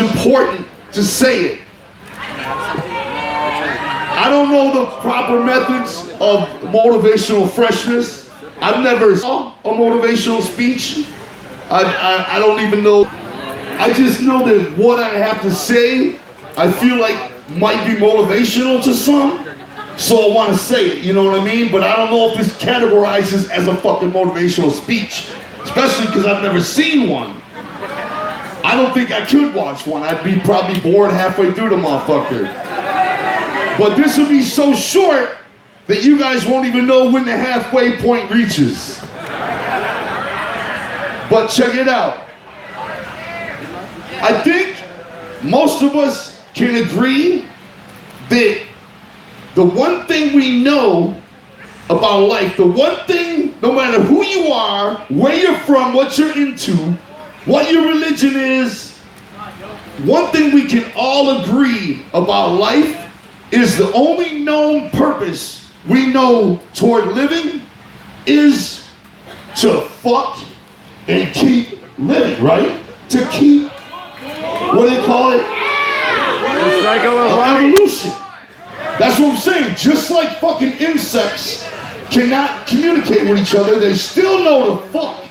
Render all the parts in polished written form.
important to say it. I don't know the proper methods of motivational freshness. I've never saw a motivational speech. I don't even know. I just know that what I have to say, I feel like might be motivational to some. So I want to say it, you know what I mean? But I don't know if this categorizes as a fucking motivational speech. Especially because I've never seen one. I don't think I could watch one. I'd be probably bored halfway through the motherfucker. But this will be so short that you guys won't even know when the halfway point reaches. But check it out. I think most of us can agree that the one thing we know about life, the one thing, no matter who you are, where you're from, what you're into, what your religion is, one thing we can all agree about life is the only known purpose we know toward living is to fuck and keep living, right? To keep, what do they call it? Evolution. That's what I'm saying. Just like fucking insects cannot communicate with each other, they still know to fuck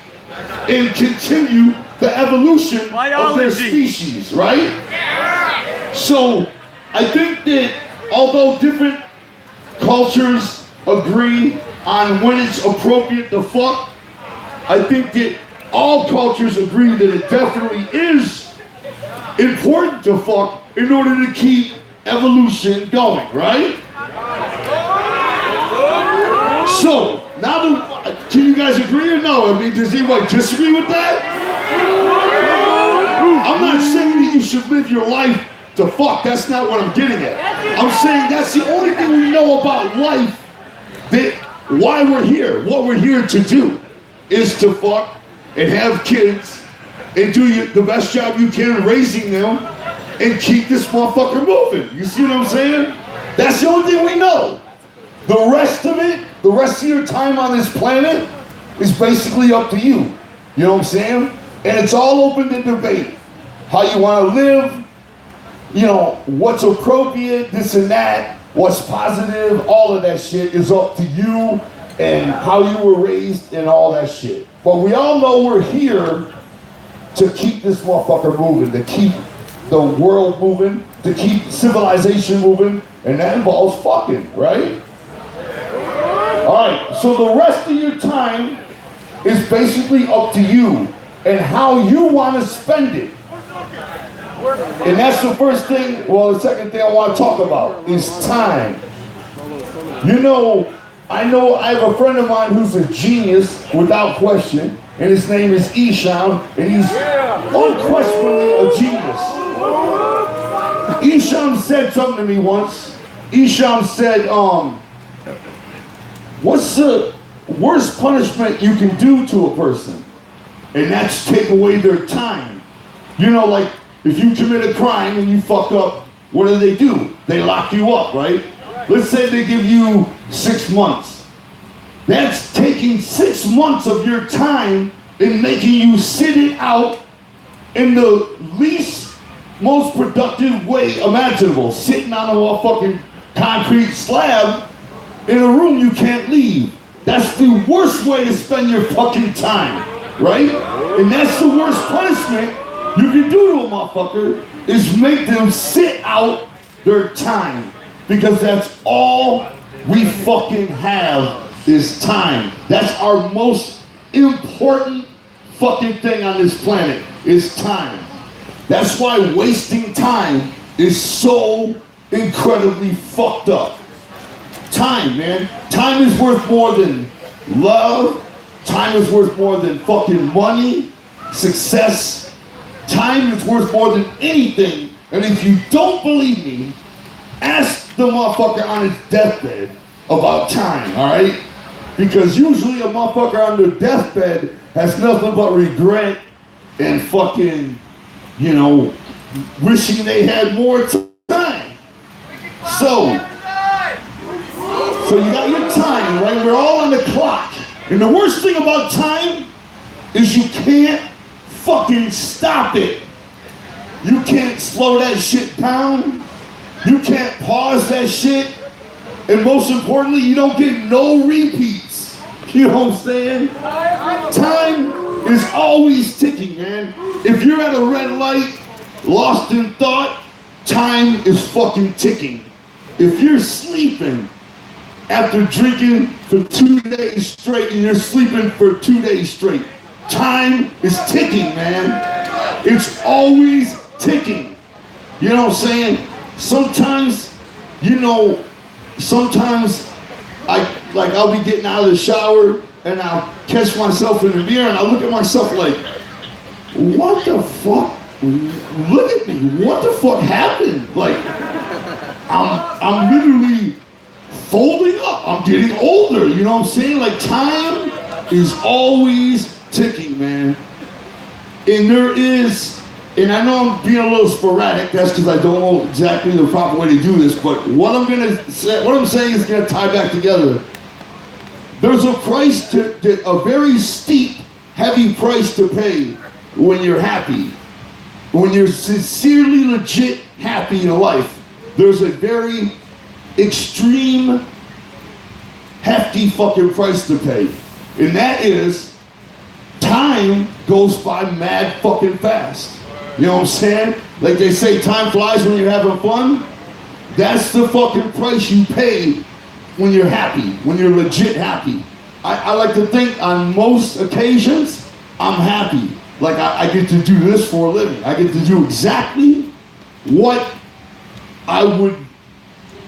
and continue the evolution of their species, right? So I think that although different cultures agree on when it's appropriate to fuck, I think that all cultures agree that it definitely is important to fuck in order to keep evolution going, right? So, now can you guys agree or no? I mean, does anyone disagree with that? I'm not saying that you should live your life to fuck. That's not what I'm getting at. I'm saying that's the only thing we know about life, that why we're here, what we're here to do is to fuck and have kids and do the best job you can raising them and keep this motherfucker moving. You see what I'm saying? That's the only thing we know. The rest of it, the rest of your time on this planet is basically up to you. You know what I'm saying? And it's all open to debate. How you want to live, you know, what's appropriate, this and that, what's positive, all of that shit is up to you and how you were raised and all that shit. But we all know we're here to keep this motherfucker moving, to keep the world moving, to keep civilization moving, and that involves fucking, right? Alright, so the rest of your time is basically up to you and how you want to spend it. And that's the first thing, well, the second thing I want to talk about is time. You know, I have a friend of mine who's a genius, without question, and his name is Isham, and he's unquestionably a genius. Isham said something to me once. Isham said, what's the worst punishment you can do to a person? And that's take away their time. You know, like, if you commit a crime and you fuck up, what do? They lock you up, right? Let's say they give you 6 months. That's taking 6 months of your time and making you sit it out in the least, most productive way imaginable. Sitting on a motherfucking concrete slab in a room you can't leave. That's the worst way to spend your fucking time, right? And that's the worst punishment you can do to a motherfucker, is make them sit out their time. Because that's all we fucking have is time. That's our most important fucking thing on this planet, is time. That's why wasting time is so incredibly fucked up. Time, man. Time is worth more than love. Time is worth more than fucking money, success. Time is worth more than anything. And if you don't believe me, ask the motherfucker on his deathbed about time, all right? Because usually a motherfucker on their deathbed has nothing but regret and fucking, you know, wishing they had more time. So you got your time, right? We're all on the clock. And the worst thing about time is you can't fucking stop it. You can't slow that shit down. You can't pause that shit. And most importantly, you don't get no repeats. You know what I'm saying? Time is always ticking, man. If you're at a red light, lost in thought, time is fucking ticking. If you're sleeping after drinking for 2 days straight and you're sleeping for 2 days straight, time is ticking, man. It's always ticking. You know what I'm saying? Sometimes, sometimes I'll be getting out of the shower and I'll catch myself in the mirror and I'll look at myself like, what the fuck? Look at me. What the fuck happened? Like, I'm literally folding up. I'm getting older. You know what I'm saying? Like, time is always ticking, man. And there is, and I know I'm being a little sporadic. That's because I don't know exactly the proper way to do this. But what I'm saying is going to tie back together. There's a price a very steep, heavy price to pay when you're happy. When you're sincerely, legit happy in life, there's a very extreme, hefty fucking price to pay. And that is, time goes by mad fucking fast. You know what I'm saying? Like they say, time flies when you're having fun. That's the fucking price you pay when you're happy, when you're legit happy. I like to think on most occasions, I'm happy. Like I get to do this for a living. I get to do exactly what I would,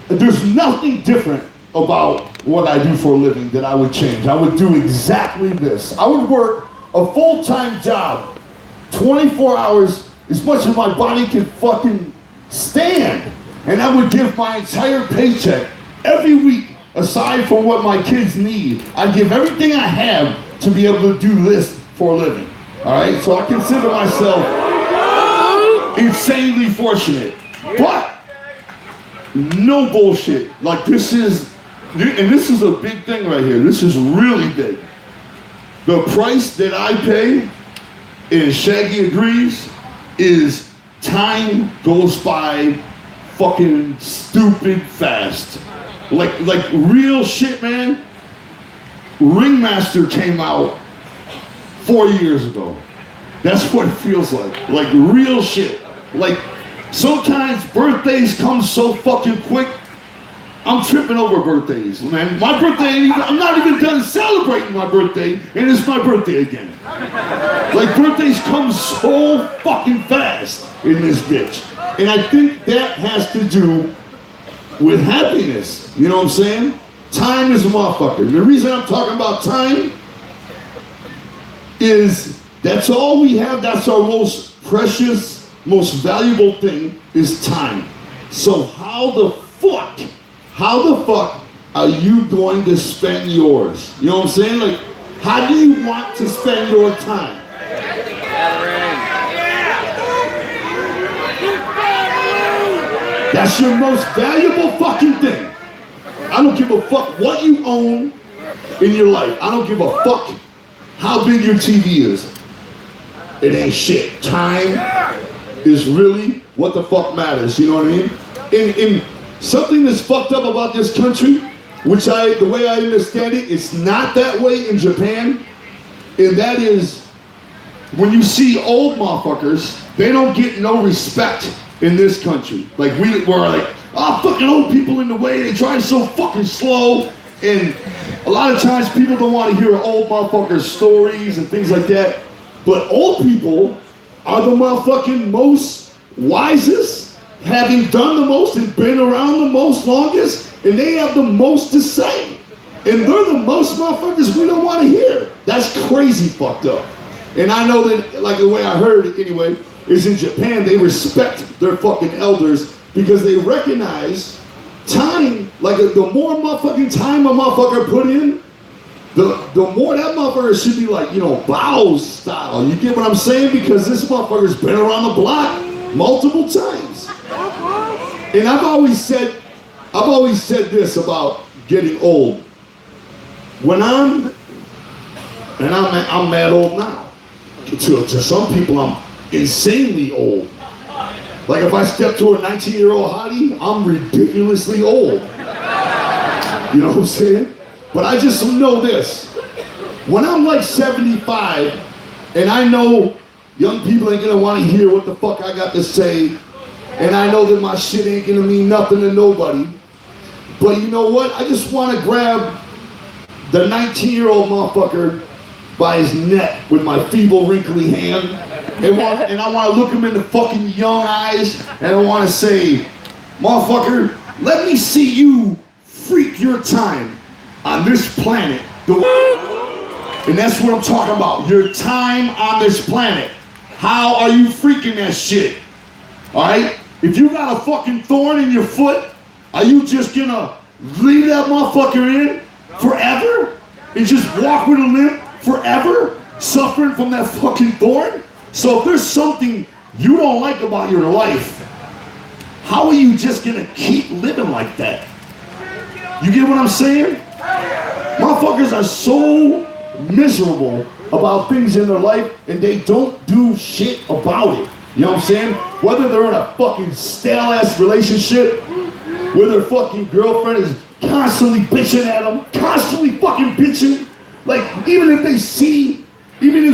there's nothing different about what I do for a living that I would change. I would do exactly this. I would work a full-time job, 24 hours, as much as my body can fucking stand. And I would give my entire paycheck every week, aside from what my kids need. I give everything I have to be able to do this for a living. All right, so I consider myself insanely fortunate, but no bullshit. Like this is a big thing right here. This is really big. The price that I pay, and Shaggy agrees, is time goes by fucking stupid fast. Like real shit, man. Ringmaster came out 4 years ago. That's what it feels like real shit. Like sometimes birthdays come so fucking quick. I'm tripping over birthdays, man. My birthday, I'm not even done celebrating my birthday, and it's my birthday again. Like birthdays come so fucking fast in this bitch. And I think that has to do with happiness. You know what I'm saying? Time is a motherfucker. The reason I'm talking about time is that's all we have. That's our most precious, most valuable thing is time. So how the fuck are you going to spend yours? You know what I'm saying? Like, how do you want to spend your time? That's your most valuable fucking thing. I don't give a fuck what you own in your life. I don't give a fuck how big your TV is. It ain't shit. Time is really what the fuck matters. You know what I mean? And something that's fucked up about this country, which the way I understand it, it's not that way in Japan. And that is, when you see old motherfuckers, they don't get no respect in this country. Like we're like, oh, fucking old people in the way, they drive so fucking slow. And a lot of times people don't want to hear old motherfuckers' stories and things like that. But old people are the motherfucking most wisest, having done the most and been around the most longest, and they have the most to say. And they're the most motherfuckers we don't want to hear. That's crazy fucked up. And I know that, like the way I heard it anyway, is in Japan, they respect their fucking elders because they recognize time, like the more motherfucking time a motherfucker put in, the more that motherfucker should be like, you know, Bao style. You get what I'm saying? Because this motherfucker's been around the block multiple times. And I've always said this about getting old. When I'm mad old now. To some people, I'm insanely old. Like if I step to a 19-year-old hottie, I'm ridiculously old. You know what I'm saying? But I just know this. When I'm like 75, and I know young people ain't gonna want to hear what the fuck I got to say, and I know that my shit ain't gonna mean nothing to nobody, but you know what? I just want to grab the 19-year-old motherfucker by his neck with my feeble, wrinkly hand, and I want to look him in the fucking young eyes, and I want to say, motherfucker, let me see you freak your time on this planet. And that's what I'm talking about, your time on this planet. How are you freaking that shit? Alright? If you got a fucking thorn in your foot, are you just gonna leave that motherfucker in forever? And just walk with a limp forever? Suffering from that fucking thorn? So if there's something you don't like about your life, how are you just gonna keep living like that? You get what I'm saying? Motherfuckers are so miserable about things in their life and they don't do shit about it. You know what I'm saying? Whether they're in a fucking stale-ass relationship, where their fucking girlfriend is constantly bitching at them, constantly fucking bitching. Like, even if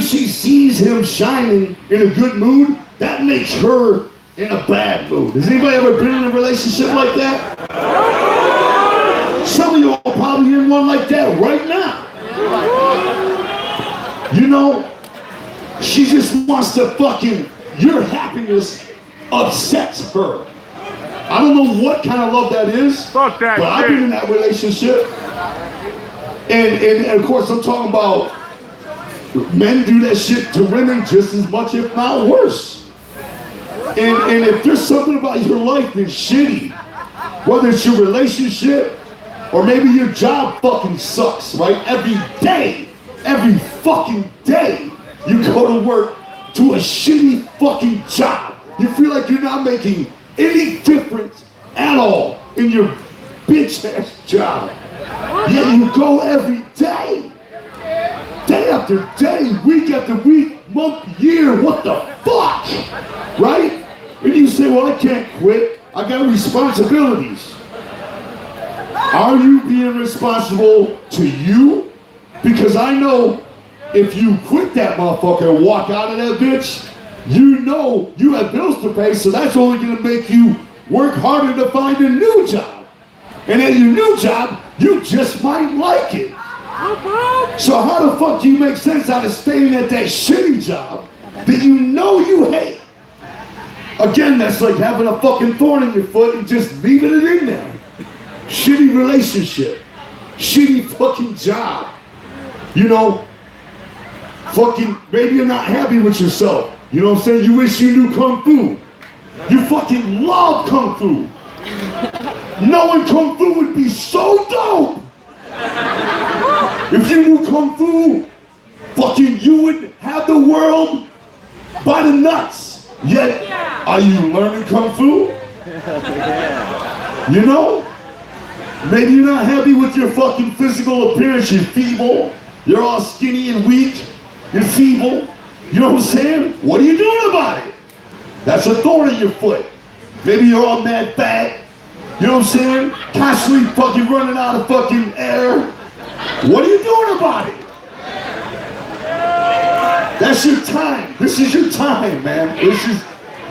she sees him shining in a good mood, that makes her in a bad mood. Has anybody ever been in a relationship like that? Some of you are probably in one like that right now. You know, she just wants to fucking, your happiness upsets her. I don't know what kind of love that is, Fuck that but I've been in that relationship. And of course I'm talking about men do that shit to women just as much, if not worse. And if there's something about your life that's shitty, whether it's your relationship or maybe your job fucking sucks, right? Every fucking day, you go to work to a shitty fucking job. You feel like you're not making any difference at all in your bitch ass job. Yet you go every day. Day after day, week after week, month, year, what the fuck? Right? And you say, well, I can't quit. I got responsibilities. Are you being responsible to you? Because I know if you quit that motherfucker and walk out of that bitch, you know you have bills to pay, so that's only gonna make you work harder to find a new job. And at your new job, you just might like it. So how the fuck do you make sense out of staying at that shitty job that you know you hate? Again, that's like having a fucking thorn in your foot and just leaving it in there. Shitty relationship. Shitty fucking job. You know, fucking, maybe you're not happy with yourself. You know what I'm saying? You wish you knew Kung Fu. You fucking love Kung Fu. Knowing Kung Fu would be so dope. If you knew Kung Fu, fucking you would have the world by the nuts. Yet, are you learning Kung Fu? You know? Maybe you're not happy with your fucking physical appearance. You're feeble. You're all skinny and weak. You're feeble. You know what I'm saying? What are you doing about it? That's a thorn in your foot. Maybe you're all mad fat. You know what I'm saying? Constantly fucking running out of fucking air. What are you doing about it? That's your time. This is your time, man.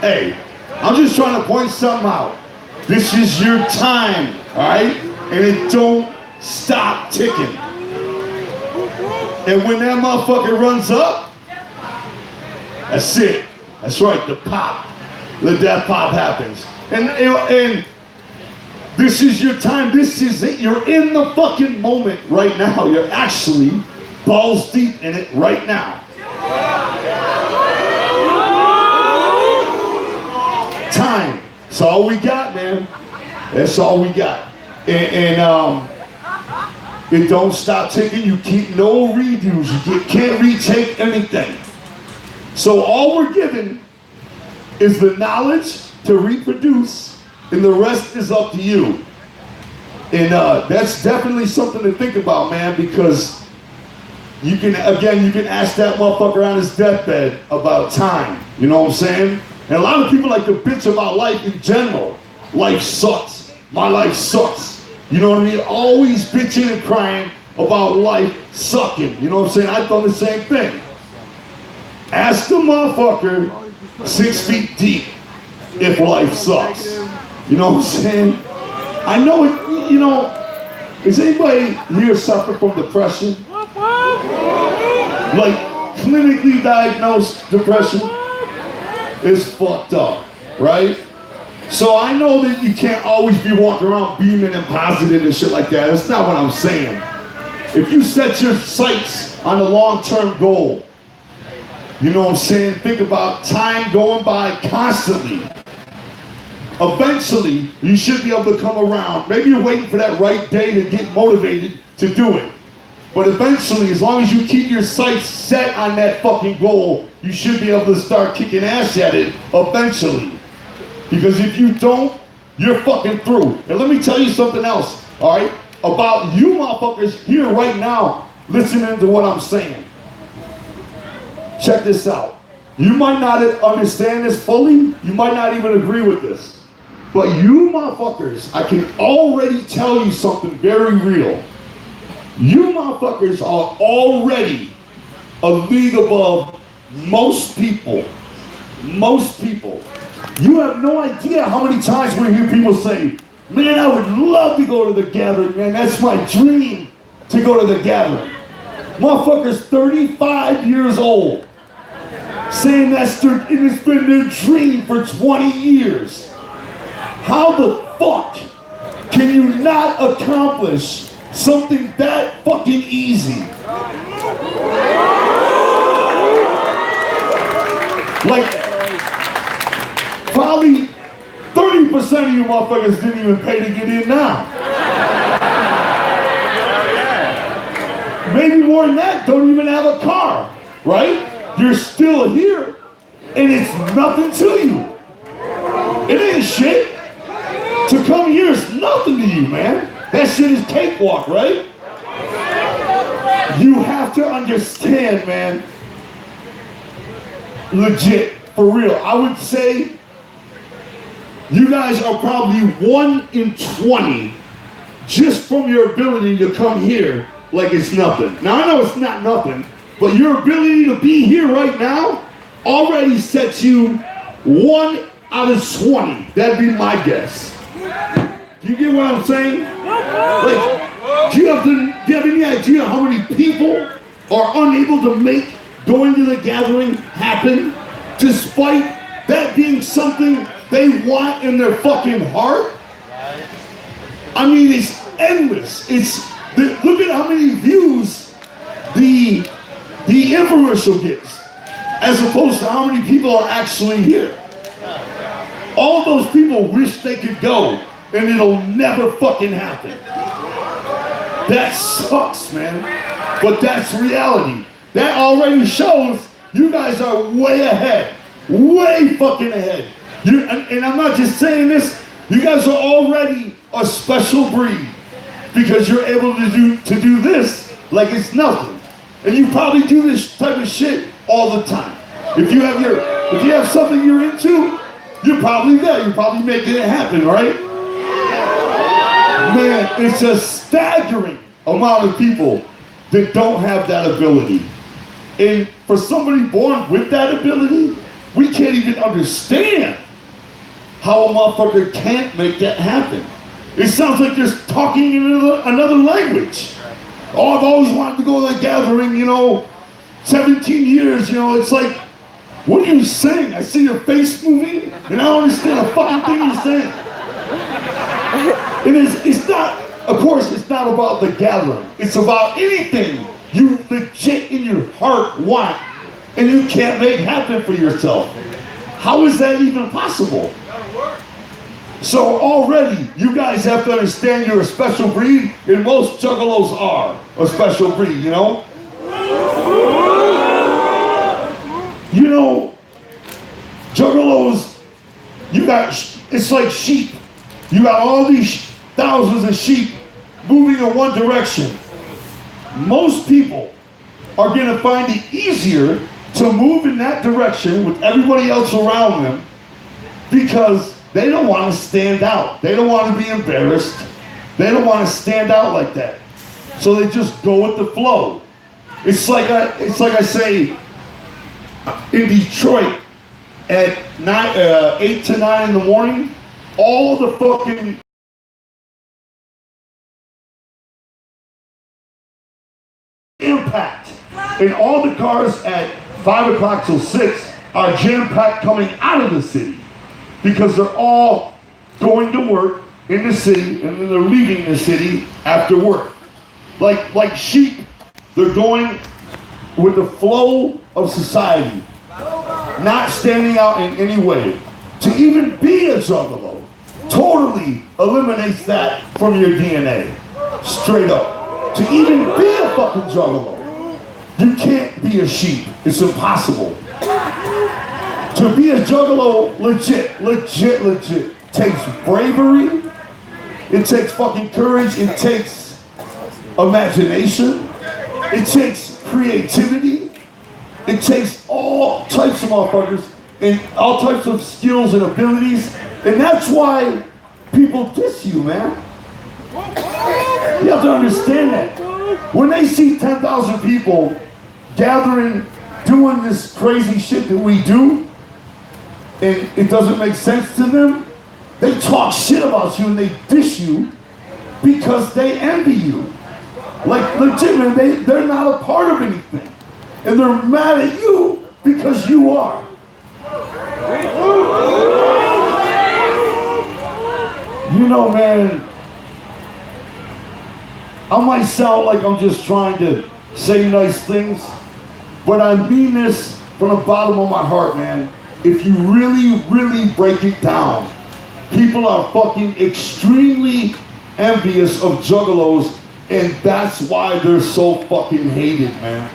Hey, I'm just trying to point something out. This is your time, all right? And it don't stop ticking. And when that motherfucker runs up, that's it. That's right, the pop. The death pop happens. And this is your time. This is it. You're in the fucking moment right now. You're actually balls deep in it right now. Time. That's all we got, man. That's all we got. And it don't stop ticking. You keep no redos. You can't retake anything. So all we're given is the knowledge to reproduce, and the rest is up to you. And that's definitely something to think about, man, because you can ask that motherfucker on his deathbed about time. You know what I'm saying? And a lot of people like to bitch about life in general. Life sucks. My life sucks. You know what I mean? Always bitching and crying about life sucking. You know what I'm saying? I've done the same thing. Ask the motherfucker 6 feet deep if life sucks. You know what I'm saying? I know it, you know, is anybody here suffering from depression? Like clinically diagnosed depression? It's fucked up, right? So I know that you can't always be walking around beaming and positive and shit like that. That's not what I'm saying. If you set your sights on a long-term goal, you know what I'm saying? Think about time going by constantly. Eventually, you should be able to come around. Maybe you're waiting for that right day to get motivated to do it. But eventually, as long as you keep your sights set on that fucking goal, you should be able to start kicking ass at it eventually. Because if you don't, you're fucking through. And let me tell you something else, all right? About you motherfuckers here right now, listening to what I'm saying. Check this out. You might not understand this fully. You might not even agree with this. But you motherfuckers, I can already tell you something very real. You motherfuckers are already a league above most people. Most people. You have no idea how many times we hear people say, man, I would love to go to the gathering, man. That's my dream to go to the gathering. Motherfuckers 35 years old saying it's been their dream for 20 years. How the fuck can you not accomplish something that fucking easy? Like, probably 30% of you motherfuckers didn't even pay to get in now. Maybe more than that, don't even have a car, right? You're still here, and it's nothing to you. It ain't shit. To come here is nothing to you, man. That shit is cakewalk, right? You have to understand, man. Legit, for real. I would say you guys are probably 1 in 20 just from your ability to come here like it's nothing. Now, I know it's not nothing, but your ability to be here right now already sets you 1 out of 20. That'd be my guess. You get what I'm saying? Like, do you have any idea how many people are unable to make going to the gathering happen despite that being something they want in their fucking heart? I mean, it's endless. Look at how many views the infomercial gets as opposed to how many people are actually here. All those people wish they could go, and it'll never fucking happen. That sucks, man. But that's reality. That already shows you guys are way ahead. Way fucking ahead. And I'm not just saying this, you guys are already a special breed because you're able to do this like it's nothing. And you probably do this type of shit all the time. If you have something you're into, you're probably there. You're probably making it happen, right? Man, it's a staggering amount of people that don't have that ability. And for somebody born with that ability, we can't even understand how a motherfucker can't make that happen. It sounds like they're talking in another language. Oh, I've always wanted to go to the gathering, 17 years, it's like, what are you saying? I see your face moving, and I don't understand a fucking thing you're saying. And it's not, of course, it's not about the gathering. It's about anything you legit in your heart want, and you can't make happen for yourself. How is that even possible? So already, you guys have to understand you're a special breed, and most juggalos are a special breed, Juggalos, it's like sheep. You got all these thousands of sheep moving in one direction. Most people are going to find it easier to move in that direction with everybody else around them Because they don't want to stand out. They don't want to be embarrassed. They don't want to stand out like that. So they just go with the flow. It's like I say in Detroit at 8 to 9 in the morning, all the fucking impact. And all the cars at 5 o'clock till 6 are jam-packed coming out of the city because they're all going to work in the city and then they're leaving the city after work. Like sheep, they're going with the flow of society, not standing out in any way. To even be a juggalo totally eliminates that from your DNA, straight up. To even be a fucking juggalo, you can't be a sheep. It's impossible. To be a juggalo, legit, takes bravery. It takes fucking courage. It takes imagination. It takes creativity. It takes all types of motherfuckers and all types of skills and abilities. And that's why people diss you, man. You have to understand that. When they see 10,000 people gathering, doing this crazy shit that we do, and it doesn't make sense to them, they talk shit about you and they diss you because they envy you. Like, legitimately, they're not a part of anything. And they're mad at you because you are. You know, man, I might sound like I'm just trying to say nice things, but I mean this from the bottom of my heart, man. If you really break it down, people are fucking extremely envious of juggalos, and that's why they're so fucking hated, man.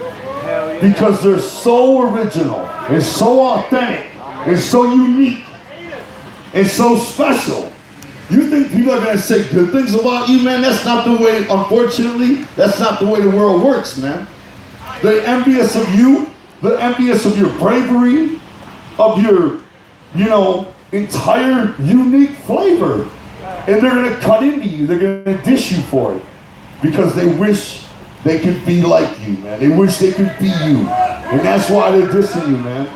Because they're so original, and so authentic, and so unique, and so special. You think people are going to say good things about you, man? That's not the way, unfortunately, that's not the way the world works, man. They're envious of you. They're envious of your bravery, of your, entire unique flavor. And they're going to cut into you. They're going to dish you for it. Because they wish they could be like you, man. They wish they could be you. And that's why they're dissing you, man.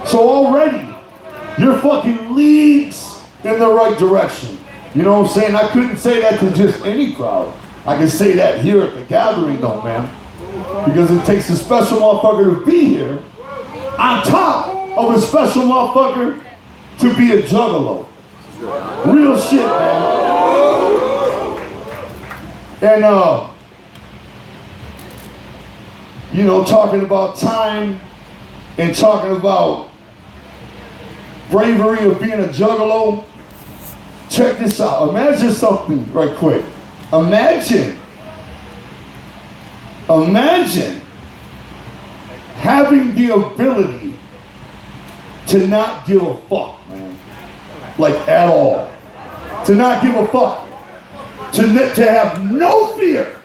So already, you're fucking leagues in the right direction. You know what I'm saying? I couldn't say that to just any crowd. I can say that here at the gathering, though, man. Because it takes a special motherfucker to be here on top of a special motherfucker to be a juggalo. Real shit, man. And, talking about time and talking about bravery of being a juggalo, check this out. Imagine something right quick. Imagine having the ability to not give a fuck, man. Like, at all. To not give a fuck. To have no fear.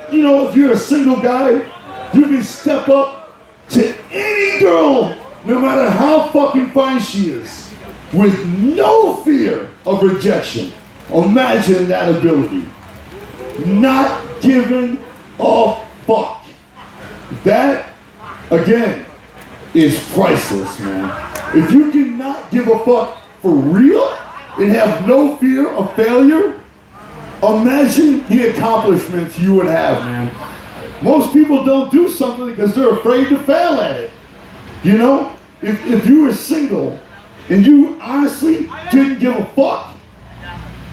If you're a single guy, you can step up to any girl, no matter how fucking fine she is, with no fear of rejection. Imagine that ability. Not giving a fuck. That, again, is priceless, man. If you cannot give a fuck for real and have no fear of failure, imagine the accomplishments you would have, man. Most people don't do something because they're afraid to fail at it. If you were single and you honestly didn't give a fuck,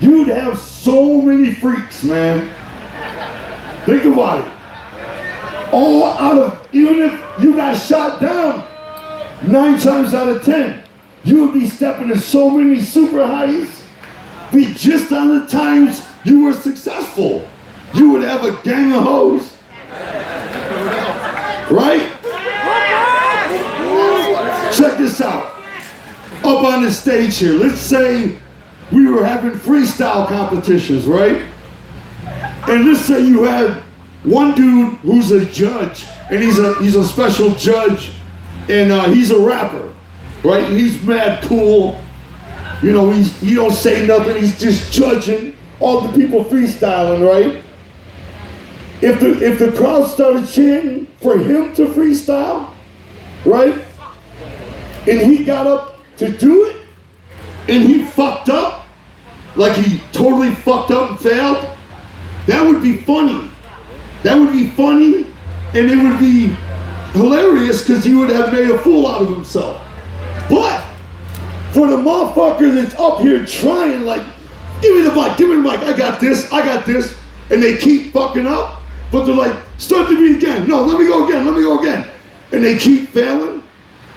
you'd have so many freaks, man. Think about it. All out of, even if you got shot down 9 times out of 10, you would be stepping to so many super heights. Be just on the times you were successful. You would have a gang of hoes. Right? Check this out. Up on the stage here, let's say we were having freestyle competitions, right? And let's say you had one dude who's a judge, and he's a special judge, and he's a rapper. right? And he's mad cool. You know, he don't say nothing. He's just judging all the people freestyling, right? If the crowd started chanting for him to freestyle, right? And he got up to do it, and he fucked up, like he totally fucked up and failed, that would be funny. That would be funny, and it would be hilarious because he would have made a fool out of himself. But for the motherfucker that's up here trying, like, give me the mic, I got this, and they keep fucking up, but they're like, start the beat again, no, let me go again, and they keep failing.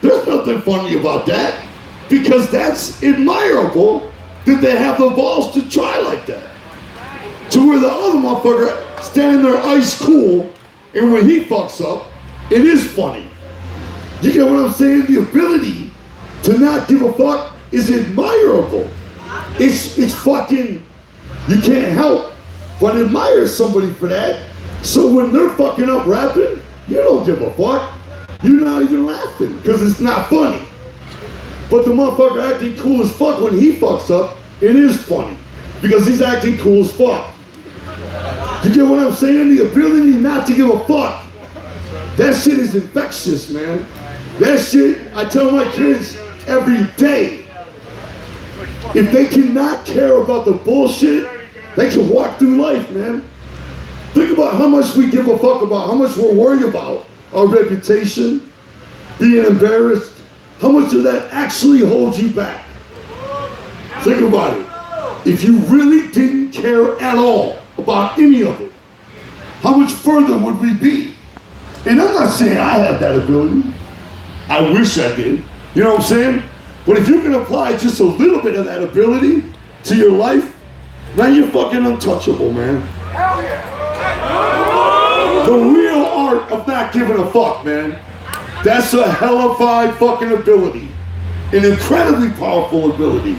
There's nothing funny about that, because that's admirable that they have the balls to try like that. To where the other motherfucker standing there ice cool, and when he fucks up, it is funny. You get what I'm saying? The ability to not give a fuck is admirable. It's fucking, you can't help but admire somebody for that. So when they're fucking up rapping, you don't give a fuck. You're not even laughing because it's not funny. But the motherfucker acting cool as fuck when he fucks up, it is funny because he's acting cool as fuck. You get what I'm saying? The ability not to give a fuck. That shit is infectious, man. That shit, I tell my kids every day. If they cannot care about the bullshit, they can walk through life, man. Think about how much we give a fuck about, how much we're worried about our reputation, being embarrassed. How much of that actually holds you back? Think about it. If you really didn't care at all about any of it, how much further would we be? And I'm not saying I have that ability. I wish I did. You know what I'm saying? But if you can apply just a little bit of that ability to your life, man, you're fucking untouchable, man. Hell yeah. The real art of not giving a fuck, man. That's a hellified fucking ability. An incredibly powerful ability.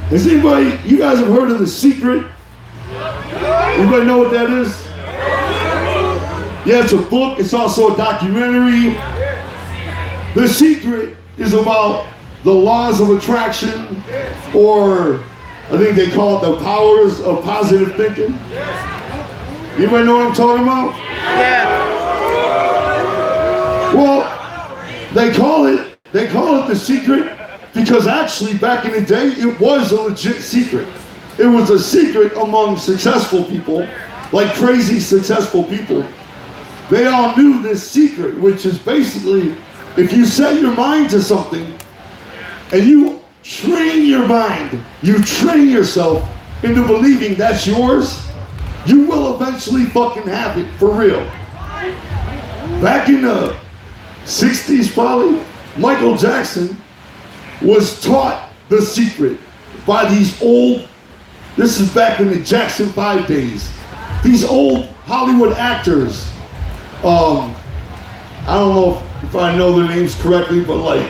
Has anybody, you guys have heard of The Secret? Anybody know what that is? Yeah, it's a book. It's also a documentary. The Secret is about the laws of attraction, or I think they call it the powers of positive thinking. Anybody know what I'm talking about? Yeah. Well, they call it The Secret because actually back in the day it was a legit secret. It was a secret among successful people, like crazy successful people. They all knew this secret, which is basically if you set your mind to something and you train your mind, you train yourself into believing that's yours, you will eventually fucking have it for real. Back in the 60s probably, Michael Jackson was taught the secret by these old, this is back in the Jackson 5 days, these old Hollywood actors. I don't know if I know their names correctly, but like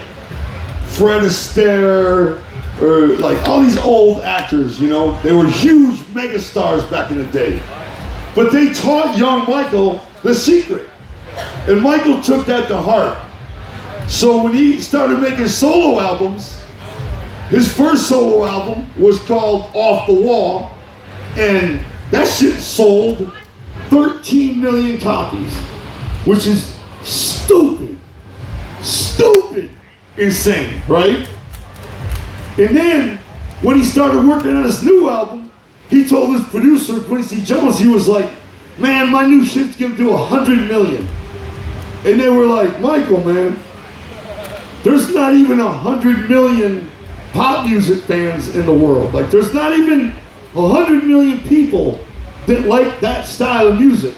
Fred Astaire, or like all these old actors, you know, they were huge megastars back in the day. But they taught young Michael the secret. And Michael took that to heart. So when he started making solo albums, his first solo album was called Off the Wall, and that shit sold 13 million copies, which is stupid insane, right? And then when he started working on his new album, he told his producer, Quincy Jones, he was like, man, my new shit's gonna do 100 million. And they were like, Michael, man, there's not even 100 million pop music fans in the world. Like, there's not even 100 million people that like that style of music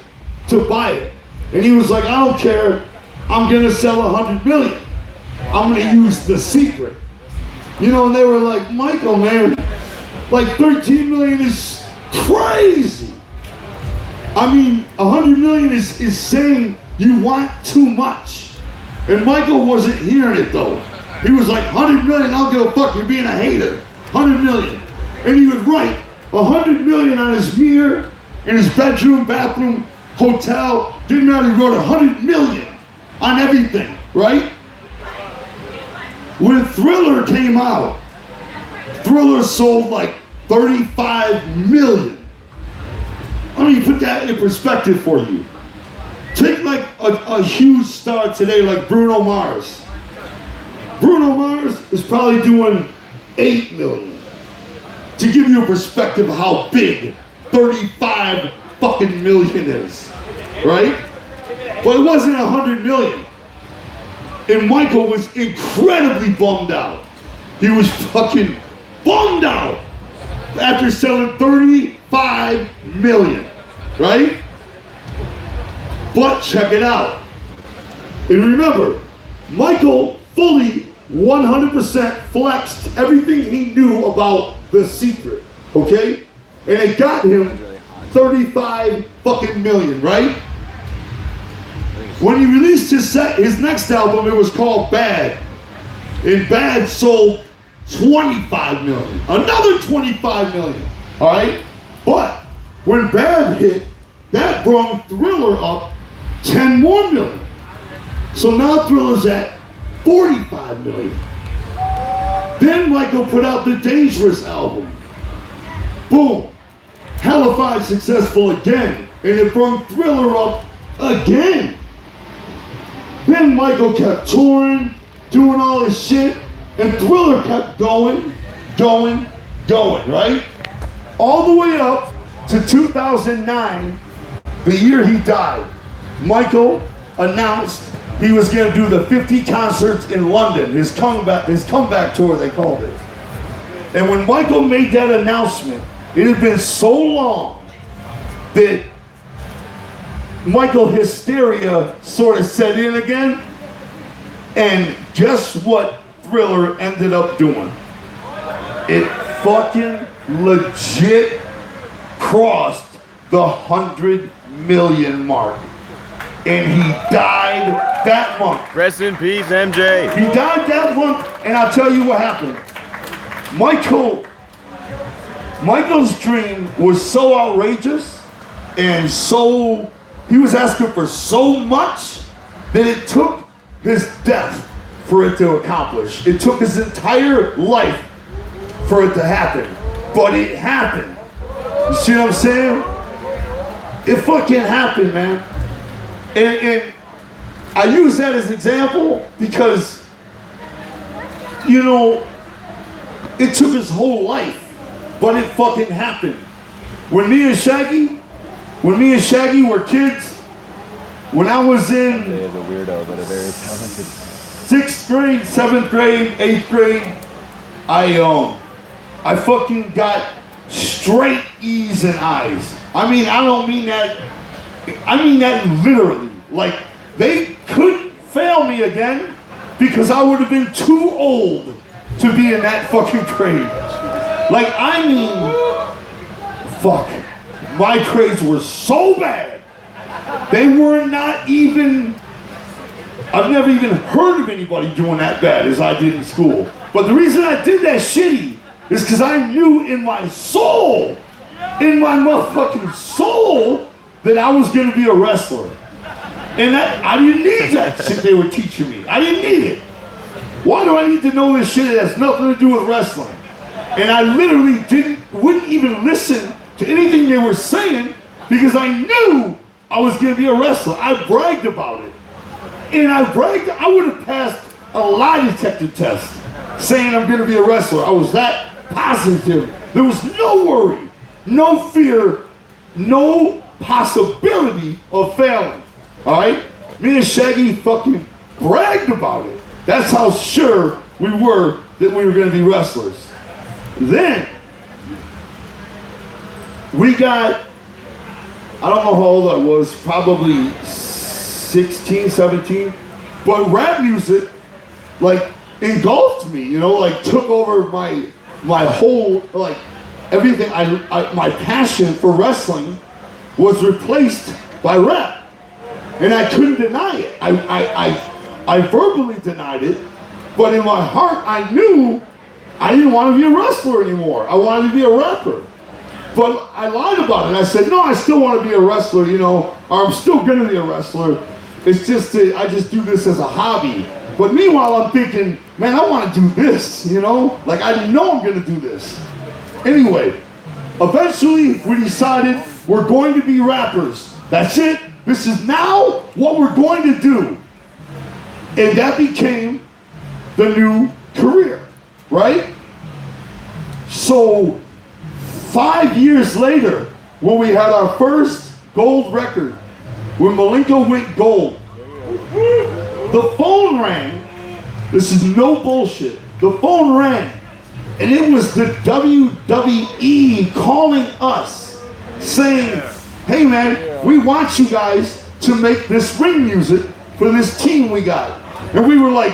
to buy it. And he was like, I don't care, I'm gonna sell 100 million. I'm gonna use the secret. You know, and they were like, Michael, man, like 13 million is crazy. I mean, 100 million is saying you want too much. And Michael wasn't hearing it though. He was like, 100 million, I don't give a fuck, you're being a hater. 100 million. And he would write 100 million on his mirror, in his bedroom, bathroom, hotel. Didn't matter, he wrote 100 million on everything, right? When Thriller came out, Thriller sold like 35 million. Let me put that in perspective for you. Take like a huge star today like Bruno Mars. Bruno Mars is probably doing 8 million. To give you a perspective of how big 35 fucking million is, right? But it wasn't 100 million. And Michael was incredibly bummed out. He was fucking bummed out after selling 35 million, right? But check it out. And remember, Michael fully 100% flexed everything he knew about The Secret, okay? And it got him 35 fucking million, right? When he released his next album, it was called Bad. And Bad sold 25 million. Another 25 million, all right? But when Bad hit, that brought Thriller up 10 more million. So now Thriller's at 45 million. Then Michael put out the Dangerous album. Boom. Hellified successful again. And it brought Thriller up again. Then Michael kept touring, doing all this shit, and Thriller kept going, right? All the way up to 2009, the year he died. Michael announced he was going to do the 50 concerts in London, his comeback tour, they called it. And when Michael made that announcement, it had been so long that Michael hysteria sort of set in again. And guess what Thriller ended up doing? It fucking legit crossed the 100 million mark. And he died that month. Rest in peace, MJ. He died that month, and I'll tell you what happened. Michael's dream was so outrageous and so, he was asking for so much that it took his death for it to accomplish. It took his entire life for it to happen. But it happened. You see what I'm saying? It fucking happened, man. And I use that as an example because, you know, it took his whole life, but it fucking happened. When me and Shaggy were kids, when I was in He is a weirdo, but a very talented. 6th grade, 7th grade, 8th grade, I fucking got straight E's and I's. I mean, I don't mean that, I mean that literally. Like, they couldn't fail me again because I would have been too old to be in that fucking grade. Like, I mean, fuck. My grades were so bad. They were not even, I've never even heard of anybody doing that bad as I did in school. But the reason I did that shitty is because I knew in my soul, in my motherfucking soul, that I was going to be a wrestler. And that, I didn't need that shit they were teaching me. I didn't need it. Why do I need to know this shit that has nothing to do with wrestling? And I literally wouldn't even listen to anything they were saying because I knew I was going to be a wrestler. I bragged about it. And I would have passed a lie detector test saying I'm going to be a wrestler. I was that positive. There was no worry, no fear, no possibility of failing. All right? Me and Shaggy fucking bragged about it. That's how sure we were that we were going to be wrestlers. Then, we got, I don't know how old I was, probably 16, 17, but rap music, like, engulfed me, you know, like, took over my whole, like, everything, my passion for wrestling was replaced by rap. And I couldn't deny it. I verbally denied it, but in my heart, I knew I didn't want to be a wrestler anymore. I wanted to be a rapper. But I lied about it. I said, no, I still want to be a wrestler, you know, or I'm still going to be a wrestler. It's just that I just do this as a hobby. But meanwhile, I'm thinking, man, I want to do this, you know? Like, I know I'm going to do this. Anyway, eventually we decided we're going to be rappers. That's it. This is now what we're going to do. And that became the new career, right? So 5 years later, when we had our first gold record, when Malenko went gold, the phone rang. This is no bullshit. The phone rang, and it was the WWE calling us, saying, hey man, we want you guys to make this ring music for this team we got. And we were like,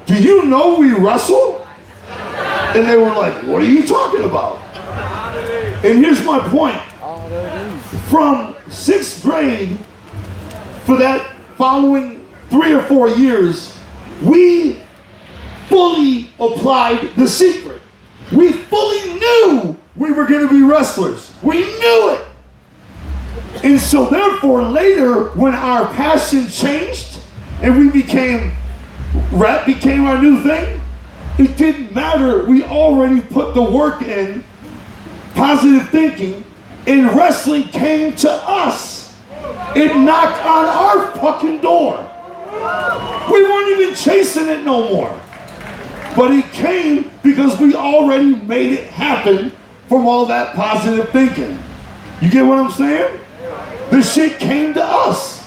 do you know we wrestle? And they were like, what are you talking about? And here's my point. From 6th grade, for that following 3 or 4 years, we fully applied the secret. We fully knew we were going to be wrestlers. We knew it. And so therefore later, when our passion changed and we became, rap became our new thing, it didn't matter. We already put the work in, positive thinking, and wrestling came to us. It knocked on our fucking door. We weren't even chasing it no more. But it came because we already made it happen from all that positive thinking. You get what I'm saying? The shit came to us.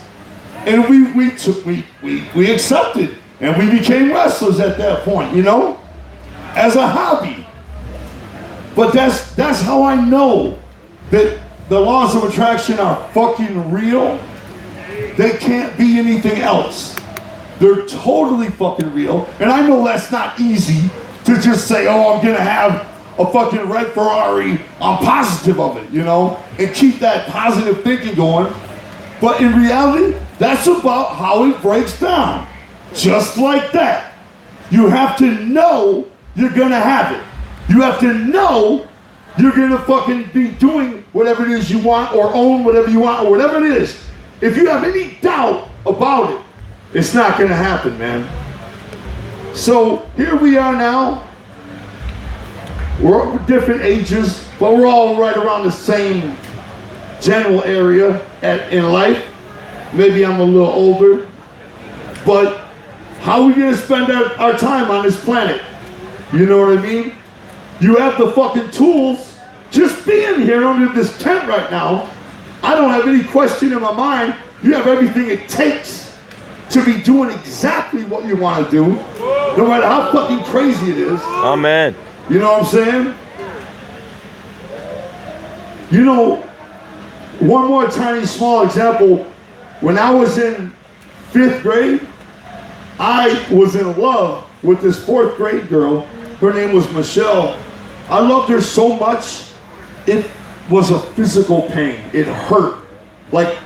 And we accepted. And we became wrestlers at that point, you know? As a hobby. But that's how I know that the laws of attraction are fucking real. They can't be anything else. They're totally fucking real. And I know that's not easy to just say, oh, I'm gonna have a fucking red Ferrari. I'm positive of it, you know? And keep that positive thinking going. But in reality, that's about how it breaks down. Just like that. You have to know you're gonna have it. You have to know you're gonna fucking be doing whatever it is you want, or own whatever you want, or whatever it is. If you have any doubt about it, it's not gonna happen, man. So here we are now. We're different ages, but we're all right around the same general area in life. Maybe I'm a little older, but how are we gonna spend our time on this planet? You know what I mean? You have the fucking tools. Just being here under this tent right now, I don't have any question in my mind. You have everything it takes to be doing exactly what you want to do, no matter how fucking crazy it is. Amen. You know what I'm saying? You know, one more tiny small example. When I was in 5th grade, I was in love with this 4th grade girl. Her name was Michelle. I loved her so much, it was a physical pain. It hurt. Like,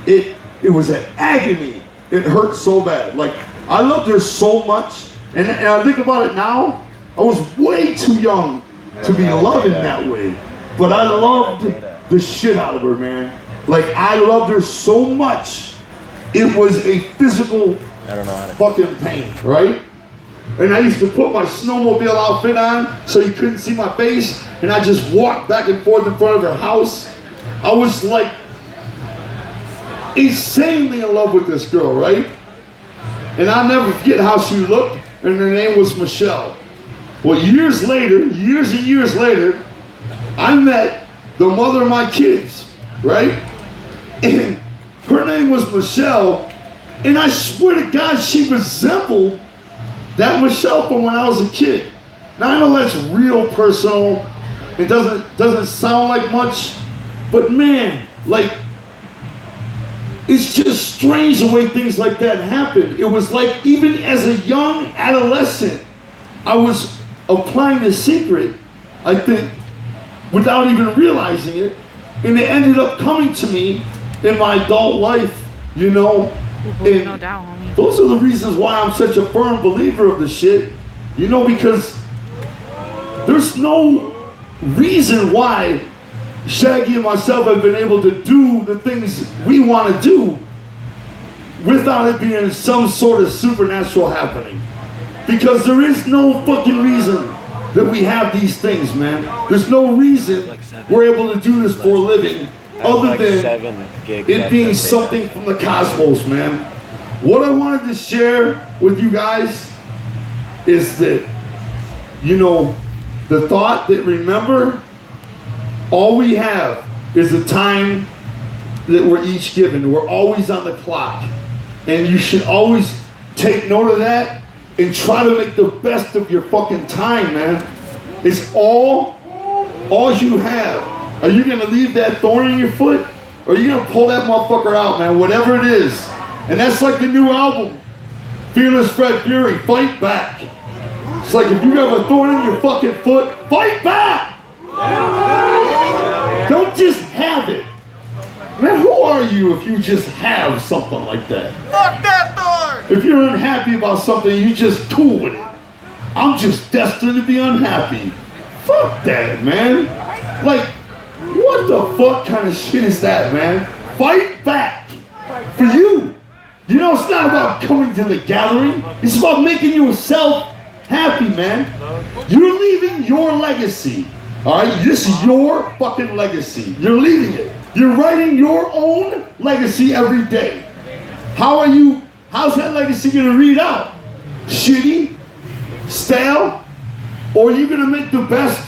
it was an agony. It hurt so bad. Like, I loved her so much. And I think about it now, I was way too young to be loving that way. But I loved the shit out of her, man. Like, I loved her so much, it was a physical fucking pain, right? And I used to put my snowmobile outfit on so you couldn't see my face, and I just walked back and forth in front of her house. I was like insanely in love with this girl, right? And I'll never forget how she looked, and her name was Michelle. Well, years and years later, I met the mother of my kids, right? And her name was Michelle, and I swear to God, she resembled that Michelle from when I was a kid. Now I know that's real personal. It doesn't sound like much, but man, like, it's just strange the way things like that happen. It was like, even as a young adolescent, I was applying the secret, I think, without even realizing it, and it ended up coming to me in my adult life, you know. And no doubt, homie. Those are the reasons why I'm such a firm believer of the shit, you know, because there's no reason why Shaggy and myself have been able to do the things we want to do without it being some sort of supernatural happening. Because there is no fucking reason that we have these things, man. There's no reason we're able to do this for a living other than it being something from the cosmos, man. What I wanted to share with you guys is that, you know, the thought that, remember, all we have is the time that we're each given. We're always on the clock. And you should always take note of that and try to make the best of your fucking time, man. It's all you have. Are you gonna leave that thorn in your foot? Or are you gonna pull that motherfucker out, man? Whatever it is. And that's like the new album, Fearless Fred Fury, Fight Back. It's like if you have a thorn in your fucking foot, fight back! Don't just have it. Man, who are you if you just have something like that? Fuck that thorn! If you're unhappy about something, you just cool with it. I'm just destined to be unhappy. Fuck that, man. Like, what the fuck kind of shit is that, man? Fight back for you. You know, it's not about coming to the gathering. It's about making yourself happy, man. You're leaving your legacy. All right, this is your fucking legacy. You're leaving it. You're writing your own legacy every day. How's that legacy gonna read out? Shitty? Stale? Or are you gonna make the best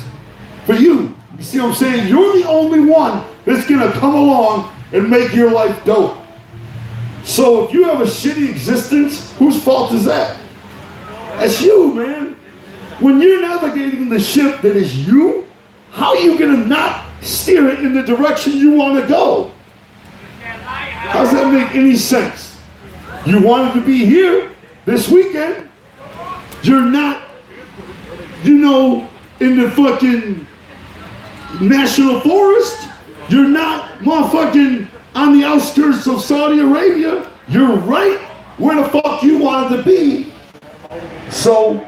for you? You see what I'm saying? You're the only one that's gonna come along and make your life dope. So if you have a shitty existence, whose fault is that? That's you, man. When you're navigating the ship that is you, how are you gonna not steer it in the direction you want to go? How does that make any sense? You wanted to be here this weekend. You're not, you know, in the fucking national forest. You're not motherfucking on the outskirts of Saudi Arabia. You're right where the fuck you wanted to be. So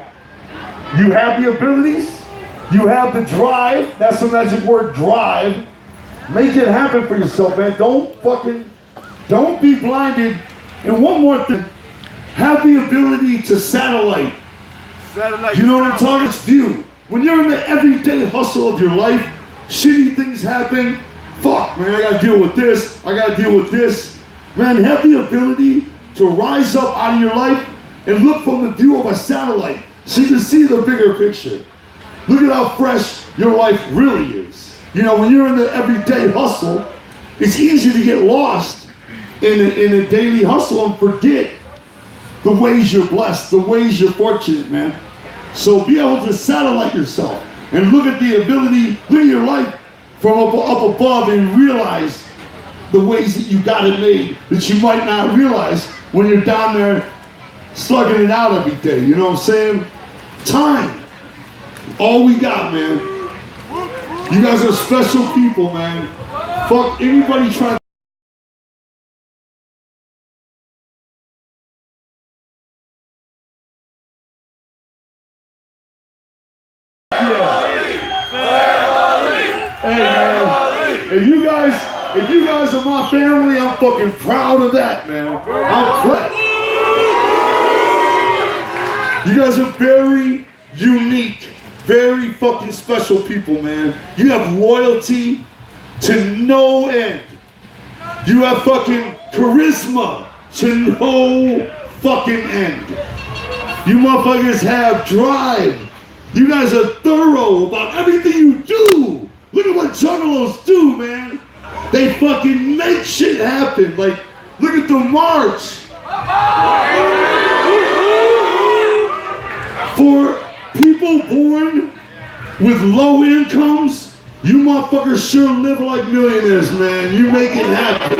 you have the abilities. You have the drive. That's the magic word, drive. Make it happen for yourself, man. Don't be blinded. And one more thing. Have the ability to satellite. You know what I'm talking about? View. When you're in the everyday hustle of your life, shitty things happen. Fuck, man, I gotta deal with this. I gotta deal with this. Man, have the ability to rise up out of your life and look from the view of a satellite so you can see the bigger picture. Look at how fresh your life really is. You know, when you're in the everyday hustle, it's easy to get lost in a daily hustle and forget the ways you're blessed, the ways you're fortunate, man. So be able to satellite yourself and look at the ability, look at your life from up above and realize the ways that you got it made that you might not realize when you're down there slugging it out every day. You know what I'm saying? Time. All we got, man. You guys are special people, man. Fuck anybody trying to Hey, man, if you guys are my family, I'm fucking proud of that, man. I'm proud. You guys are very unique, very fucking special people, man. You have loyalty to no end. You have fucking charisma to no fucking end. You motherfuckers have drive. You guys are thorough about everything you do. Look at what juggalos do, man. They fucking make shit happen. Like, look at the march. For people born with low incomes, you motherfuckers sure live like millionaires, man. You make it happen.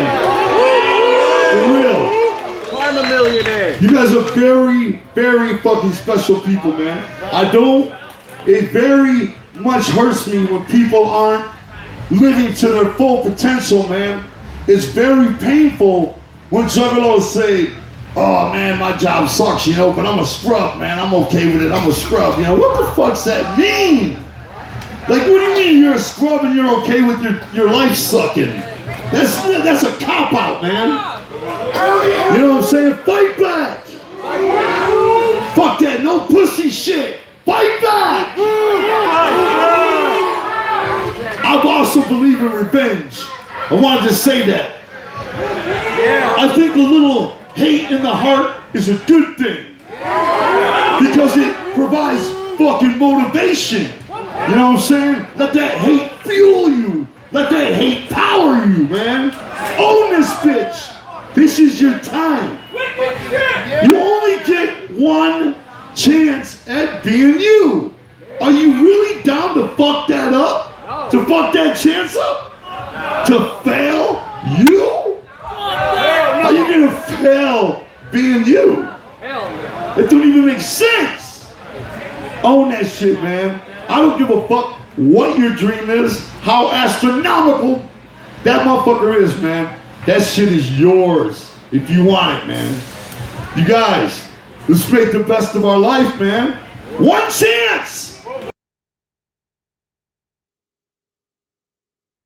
For real. I'm a millionaire. You guys are very, very fucking special people, man. It very much hurts me when people aren't living to their full potential, man. It's very painful when juggalos say, oh man, my job sucks, you know, but I'm a scrub, man. I'm okay with it. I'm a scrub, you know. What the fuck's that mean? Like, what do you mean you're a scrub and you're okay with your life sucking? That's a cop-out, man. You know what I'm saying? Fight back. Fuck that, no pussy shit. Fight back. I also believe in revenge. I wanted to say that. I think a little hate in the heart is a good thing. Because it provides fucking motivation. You know what I'm saying? Let that hate fuel you. Let that hate power you, man. Own this bitch. This is your time. You only get one chance at being you. Are you really down to fuck that up? To fuck that chance up? To fail you? How you gonna fail being you? It don't even make sense. Own that shit, man. I don't give a fuck what your dream is, how astronomical that motherfucker is, man. That shit is yours if you want it, man. You guys, let's make the best of our life, man. One chance.